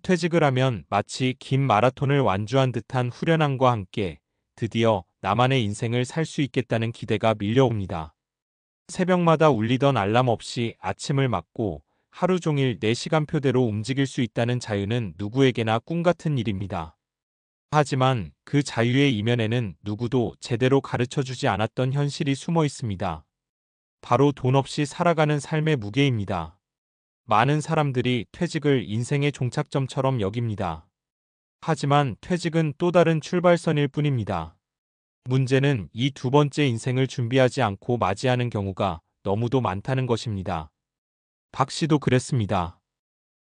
퇴직을 하면 마치 긴 마라톤을 완주한 듯한 후련함과 함께 드디어 나만의 인생을 살 수 있겠다는 기대가 밀려옵니다. 새벽마다 울리던 알람 없이 아침을 맞고 하루 종일 내 시간표대로 움직일 수 있다는 자유는 누구에게나 꿈 같은 일입니다. 하지만 그 자유의 이면에는 누구도 제대로 가르쳐주지 않았던 현실이 숨어 있습니다. 바로 돈 없이 살아가는 삶의 무게입니다. 많은 사람들이 퇴직을 인생의 종착점처럼 여깁니다. 하지만 퇴직은 또 다른 출발선일 뿐입니다. 문제는 이 두 번째 인생을 준비하지 않고 맞이하는 경우가 너무도 많다는 것입니다. 박 씨도 그랬습니다.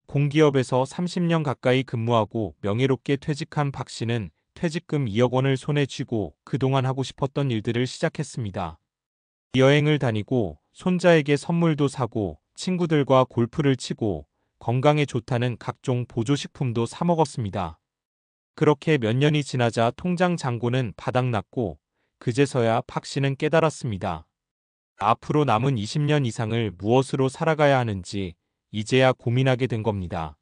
공기업에서 30년 가까이 근무하고 명예롭게 퇴직한 박 씨는 퇴직금 2억 원을 손에 쥐고 그동안 하고 싶었던 일들을 시작했습니다. 여행을 다니고 손자에게 선물도 사고 친구들과 골프를 치고 건강에 좋다는 각종 보조식품도 사 먹었습니다. 그렇게 몇 년이 지나자 통장 잔고는 바닥났고 그제서야 박 씨는 깨달았습니다. 앞으로 남은 20년 이상을 무엇으로 살아가야 하는지 이제야 고민하게 된 겁니다.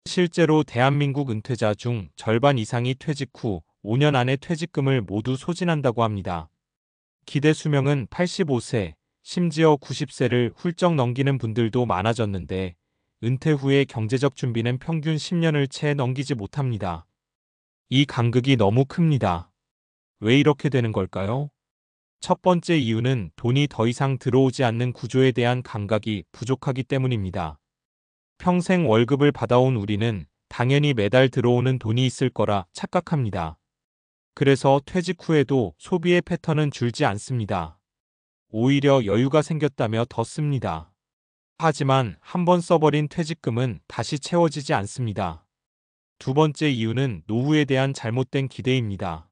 실제로 대한민국 은퇴자 중 절반 이상이 퇴직 후 5년 안에 퇴직금을 모두 소진한다고 합니다. 기대 수명은 85세, 심지어 90세를 훌쩍 넘기는 분들도 많아졌는데 은퇴 후의 경제적 준비는 평균 10년을 채 넘기지 못합니다. 이 간극이 너무 큽니다. 왜 이렇게 되는 걸까요? 첫 번째 이유는 돈이 더 이상 들어오지 않는 구조에 대한 감각이 부족하기 때문입니다. 평생 월급을 받아온 우리는 당연히 매달 들어오는 돈이 있을 거라 착각합니다. 그래서 퇴직 후에도 소비의 패턴은 줄지 않습니다. 오히려 여유가 생겼다며 더 씁니다. 하지만 한번 써버린 퇴직금은 다시 채워지지 않습니다. 두 번째 이유는 노후에 대한 잘못된 기대입니다.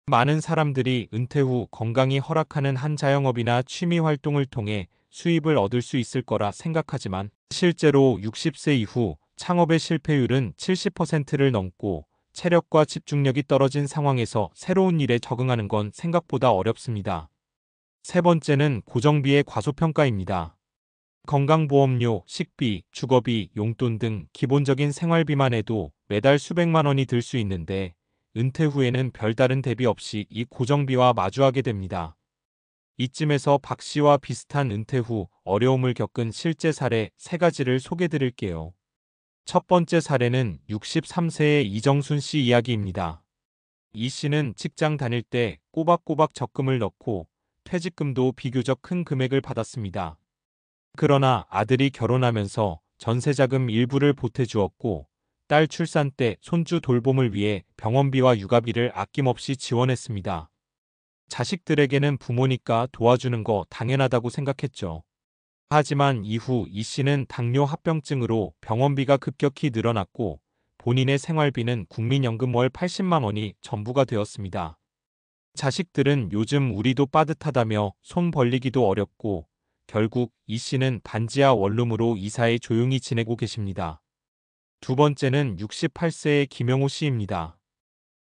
많은 사람들이 은퇴 후 건강이 허락하는 한 자영업이나 취미 활동을 통해 수입을 얻을 수 있을 거라 생각하지만 실제로 60세 이후 창업의 실패율은 70%를 넘고 체력과 집중력이 떨어진 상황에서 새로운 일에 적응하는 건 생각보다 어렵습니다. 세 번째는 고정비의 과소평가입니다. 건강보험료, 식비, 주거비, 용돈 등 기본적인 생활비만 해도 매달 수백만 원이 들 수 있는데 은퇴 후에는 별다른 대비 없이 이 고정비와 마주하게 됩니다. 이쯤에서 박 씨와 비슷한 은퇴 후 어려움을 겪은 실제 사례 3가지를 소개드릴게요. 첫 번째 사례는 63세의 이정순 씨 이야기입니다. 이 씨는 직장 다닐 때 꼬박꼬박 적금을 넣고 퇴직금도 비교적 큰 금액을 받았습니다. 그러나 아들이 결혼하면서 전세자금 일부를 보태주었고 딸 출산 때 손주 돌봄을 위해 병원비와 육아비를 아낌없이 지원했습니다. 자식들에게는 부모니까 도와주는 거 당연하다고 생각했죠. 하지만 이후 이 씨는 당뇨 합병증으로 병원비가 급격히 늘어났고 본인의 생활비는 국민연금 월 80만 원이 전부가 되었습니다. 자식들은 요즘 우리도 빠듯하다며 손 벌리기도 어렵고 결국 이 씨는 반지하 원룸으로 이사해 조용히 지내고 계십니다. 두 번째는 68세의 김영호 씨입니다.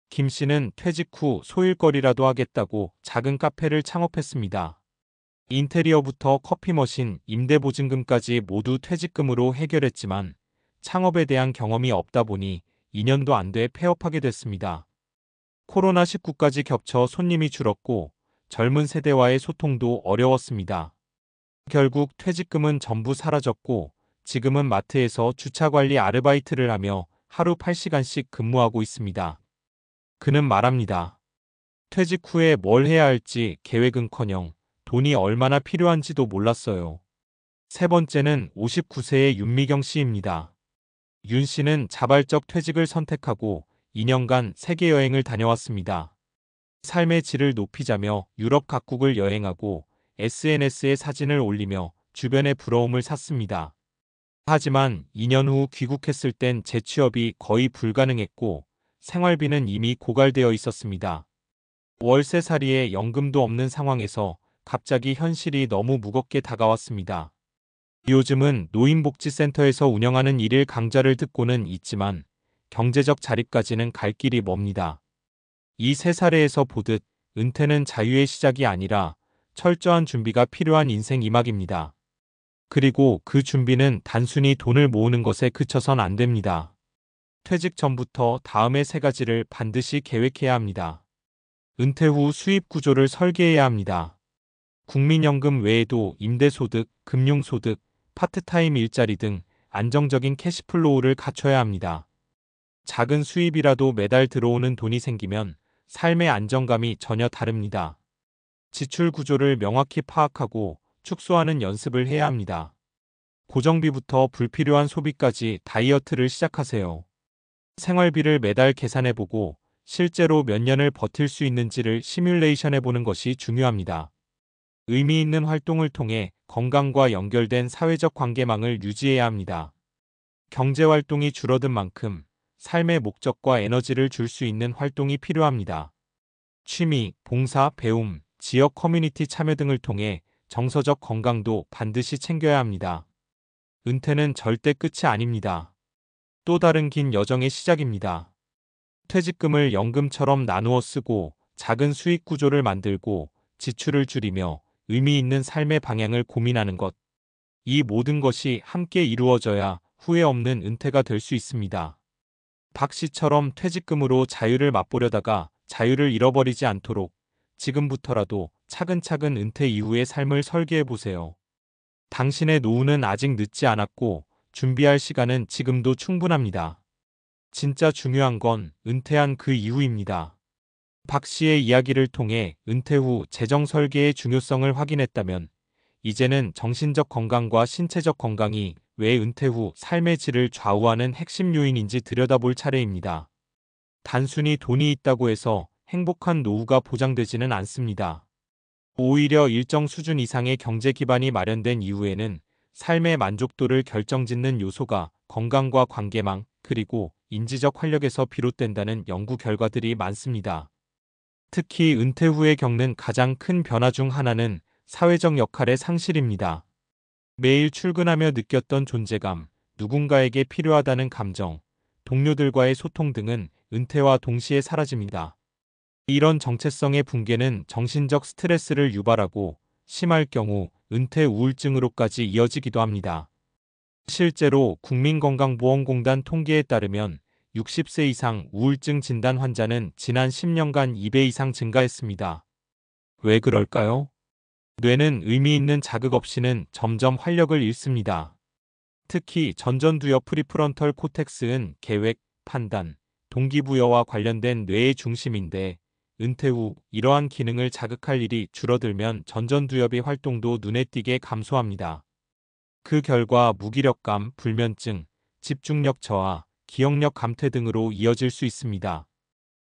김 씨는 퇴직 후 소일거리라도 하겠다고 작은 카페를 창업했습니다. 인테리어부터 커피 머신, 임대보증금까지 모두 퇴직금으로 해결했지만 창업에 대한 경험이 없다 보니 2년도 안 돼 폐업하게 됐습니다. 코로나19까지 겹쳐 손님이 줄었고 젊은 세대와의 소통도 어려웠습니다. 결국 퇴직금은 전부 사라졌고 지금은 마트에서 주차관리 아르바이트를 하며 하루 8시간씩 근무하고 있습니다. 그는 말합니다. 퇴직 후에 뭘 해야 할지 계획은커녕 돈이 얼마나 필요한지도 몰랐어요. 세 번째는 59세의 윤미경 씨입니다. 윤 씨는 자발적 퇴직을 선택하고 2년간 세계 여행을 다녀왔습니다. 삶의 질을 높이자며 유럽 각국을 여행하고 SNS에 사진을 올리며 주변의 부러움을 샀습니다. 하지만 2년 후 귀국했을 땐 재취업이 거의 불가능했고 생활비는 이미 고갈되어 있었습니다. 월세살이에 연금도 없는 상황에서 갑자기 현실이 너무 무겁게 다가왔습니다. 요즘은 노인복지센터에서 운영하는 일일 강좌를 듣고는 있지만 경제적 자립까지는 갈 길이 멉니다. 이 세 사례에서 보듯 은퇴는 자유의 시작이 아니라 철저한 준비가 필요한 인생 이막입니다. 그리고 그 준비는 단순히 돈을 모으는 것에 그쳐선 안 됩니다. 퇴직 전부터 다음의 세 가지를 반드시 계획해야 합니다. 은퇴 후 수입 구조를 설계해야 합니다. 국민연금 외에도 임대소득, 금융소득, 파트타임 일자리 등 안정적인 캐시플로우를 갖춰야 합니다. 작은 수입이라도 매달 들어오는 돈이 생기면 삶의 안정감이 전혀 다릅니다. 지출 구조를 명확히 파악하고 축소하는 연습을 해야 합니다. 고정비부터 불필요한 소비까지 다이어트를 시작하세요. 생활비를 매달 계산해보고 실제로 몇 년을 버틸 수 있는지를 시뮬레이션해보는 것이 중요합니다. 의미 있는 활동을 통해 건강과 연결된 사회적 관계망을 유지해야 합니다. 경제활동이 줄어든 만큼 삶의 목적과 에너지를 줄 수 있는 활동이 필요합니다. 취미, 봉사, 배움, 지역 커뮤니티 참여 등을 통해 정서적 건강도 반드시 챙겨야 합니다. 은퇴는 절대 끝이 아닙니다. 또 다른 긴 여정의 시작입니다. 퇴직금을 연금처럼 나누어 쓰고 작은 수익 구조를 만들고 지출을 줄이며 의미 있는 삶의 방향을 고민하는 것. 이 모든 것이 함께 이루어져야 후회 없는 은퇴가 될 수 있습니다. 박 씨처럼 퇴직금으로 자유를 맛보려다가 자유를 잃어버리지 않도록 지금부터라도 차근차근 은퇴 이후의 삶을 설계해 보세요. 당신의 노후는 아직 늦지 않았고 준비할 시간은 지금도 충분합니다. 진짜 중요한 건 은퇴한 그 이후입니다. 박 씨의 이야기를 통해 은퇴 후 재정 설계의 중요성을 확인했다면 이제는 정신적 건강과 신체적 건강이 왜 은퇴 후 삶의 질을 좌우하는 핵심 요인인지 들여다볼 차례입니다. 단순히 돈이 있다고 해서 행복한 노후가 보장되지는 않습니다. 오히려 일정 수준 이상의 경제 기반이 마련된 이후에는 삶의 만족도를 결정짓는 요소가 건강과 관계망, 그리고 인지적 활력에서 비롯된다는 연구 결과들이 많습니다. 특히 은퇴 후에 겪는 가장 큰 변화 중 하나는 사회적 역할의 상실입니다. 매일 출근하며 느꼈던 존재감, 누군가에게 필요하다는 감정, 동료들과의 소통 등은 은퇴와 동시에 사라집니다. 이런 정체성의 붕괴는 정신적 스트레스를 유발하고 심할 경우 은퇴 우울증으로까지 이어지기도 합니다. 실제로 국민건강보험공단 통계에 따르면 60세 이상 우울증 진단 환자는 지난 10년간 2배 이상 증가했습니다. 왜 그럴까요? 뇌는 의미 있는 자극 없이는 점점 활력을 잃습니다. 특히 전전두엽 프리프론털 코텍스는 계획, 판단, 동기부여와 관련된 뇌의 중심인데 은퇴 후 이러한 기능을 자극할 일이 줄어들면 전전두엽의 활동도 눈에 띄게 감소합니다. 그 결과 무기력감, 불면증, 집중력 저하, 기억력 감퇴 등으로 이어질 수 있습니다.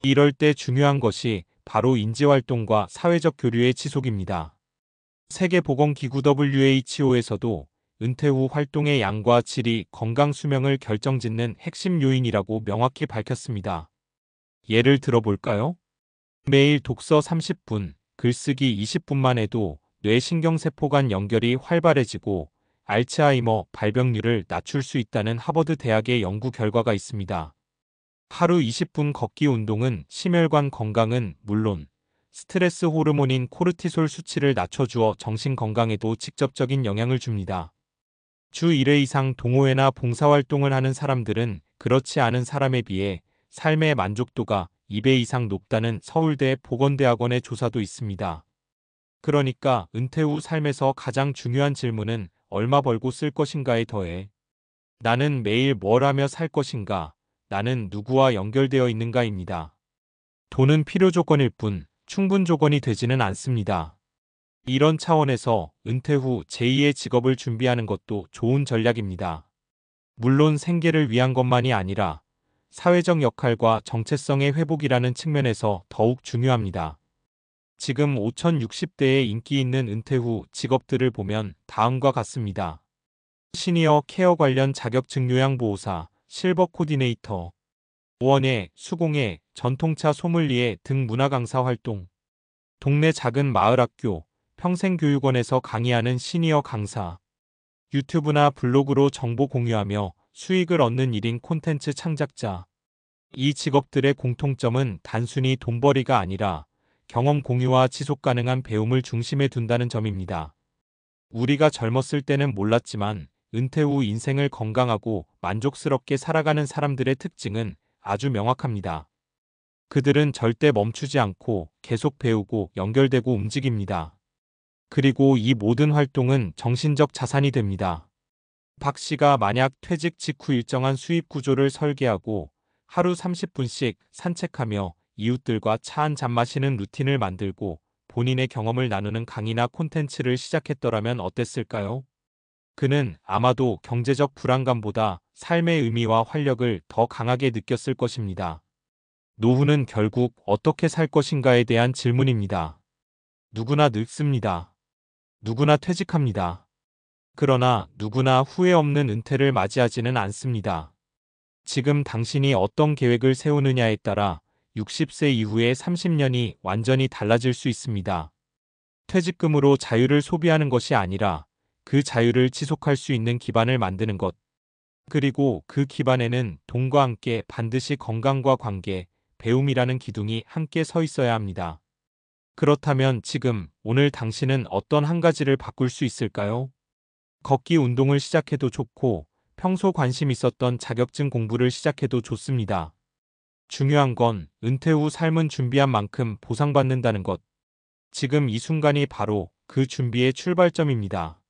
이럴 때 중요한 것이 바로 인지활동과 사회적 교류의 지속입니다. 세계보건기구 WHO에서도 은퇴 후 활동의 양과 질이 건강 수명을 결정짓는 핵심 요인이라고 명확히 밝혔습니다. 예를 들어볼까요? 매일 독서 30분, 글쓰기 20분만 해도 뇌신경세포 간 연결이 활발해지고 알츠하이머 발병률을 낮출 수 있다는 하버드 대학의 연구 결과가 있습니다. 하루 20분 걷기 운동은 심혈관 건강은 물론 스트레스 호르몬인 코르티솔 수치를 낮춰주어 정신 건강에도 직접적인 영향을 줍니다. 주 1회 이상 동호회나 봉사활동을 하는 사람들은 그렇지 않은 사람에 비해 삶의 만족도가 2배 이상 높다는 서울대 보건대학원의 조사도 있습니다. 그러니까 은퇴 후 삶에서 가장 중요한 질문은 얼마 벌고 쓸 것인가에 더해 나는 매일 뭘 하며 살 것인가, 나는 누구와 연결되어 있는가입니다. 돈은 필요 조건일 뿐 충분 조건이 되지는 않습니다. 이런 차원에서 은퇴 후 제2의 직업을 준비하는 것도 좋은 전략입니다. 물론 생계를 위한 것만이 아니라 사회적 역할과 정체성의 회복이라는 측면에서 더욱 중요합니다. 지금 5060대에 인기 있는 은퇴 후 직업들을 보면 다음과 같습니다. 시니어 케어 관련 자격증 요양보호사, 실버 코디네이터, 원예, 수공예, 전통차 소믈리에 등 문화강사 활동, 동네 작은 마을학교, 평생교육원에서 강의하는 시니어 강사, 유튜브나 블로그로 정보 공유하며 수익을 얻는 1인 콘텐츠 창작자. 이 직업들의 공통점은 단순히 돈벌이가 아니라 경험 공유와 지속 가능한 배움을 중심에 둔다는 점입니다. 우리가 젊었을 때는 몰랐지만 은퇴 후 인생을 건강하고 만족스럽게 살아가는 사람들의 특징은 아주 명확합니다. 그들은 절대 멈추지 않고 계속 배우고 연결되고 움직입니다. 그리고 이 모든 활동은 정신적 자산이 됩니다. 박 씨가 만약 퇴직 직후 일정한 수입 구조를 설계하고 하루 30분씩 산책하며 이웃들과 차 한 잔 마시는 루틴을 만들고 본인의 경험을 나누는 강의나 콘텐츠를 시작했더라면 어땠을까요? 그는 아마도 경제적 불안감보다 삶의 의미와 활력을 더 강하게 느꼈을 것입니다. 노후는 결국 어떻게 살 것인가에 대한 질문입니다. 누구나 늙습니다. 누구나 퇴직합니다. 그러나 누구나 후회 없는 은퇴를 맞이하지는 않습니다. 지금 당신이 어떤 계획을 세우느냐에 따라 60세 이후의 30년이 완전히 달라질 수 있습니다. 퇴직금으로 자유를 소비하는 것이 아니라 그 자유를 지속할 수 있는 기반을 만드는 것. 그리고 그 기반에는 돈과 함께 반드시 건강과 관계, 배움이라는 기둥이 함께 서 있어야 합니다. 그렇다면 지금, 오늘 당신은 어떤 한 가지를 바꿀 수 있을까요? 걷기 운동을 시작해도 좋고, 평소 관심 있었던 자격증 공부를 시작해도 좋습니다. 중요한 건 은퇴 후 삶은 준비한 만큼 보상받는다는 것. 지금 이 순간이 바로 그 준비의 출발점입니다.